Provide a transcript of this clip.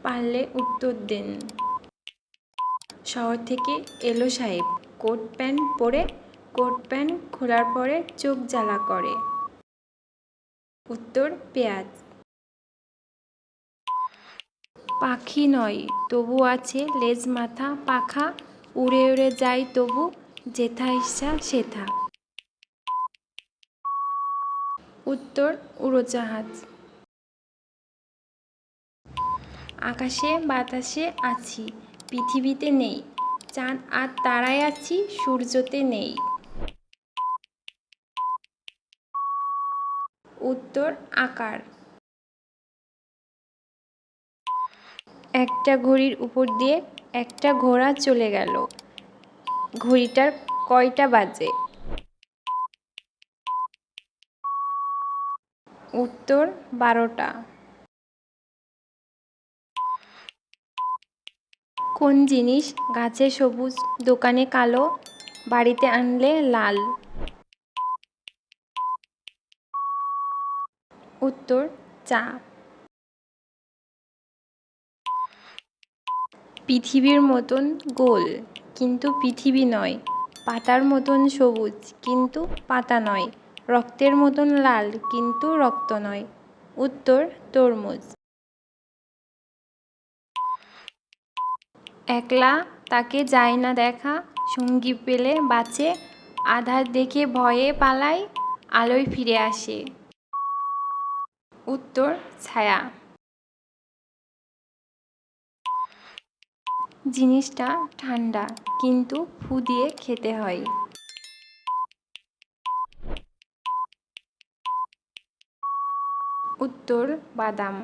পারলে উত্তর দেন। শহর থেকে এলো সাহেব, কোট প্যান্ট পরে। কোট প্যান্ট খোলার পরে চোখ জ্বালা করে। উত্তর পেঁয়াজ। পাখি নয় তবু আছে লেজ মাথা পাখা, উড়ে উড়ে যায় তবু যেথা ইচ্ছা সেথা। উত্তর উড়োজাহাজ। আকাশে বাতাসে আছি, পৃথিবীতে নেই। চাঁদ আর তারায় আছি, সূর্যতে নেই। উত্তর আকার। একটা ঘড়ির উপর দিয়ে একটা ঘোড়া চলে গেল, ঘড়িটার কয়টা বাজে? উত্তর 12টা। কোন জিনিস গাছে সবুজ, দোকানে কালো, বাড়িতে আনলে লাল? উত্তর চা। পৃথিবীর মতন গোল কিন্তু পৃথিবী নয়, পাতার মতন সবুজ কিন্তু পাতা নয়, রক্তের মতন লাল কিন্তু রক্ত নয়। উত্তর তরমুজ। একলা তাকে যায় না দেখা, সঙ্গী পেলে বাঁচে, আঁধার দেখে ভয়ে পালায়, আলোয় ফিরে আসে। উত্তর ছায়া। জিনিসটা ঠান্ডা কিন্তু ফু দিয়ে খেতে হয়। উত্তর বাদাম।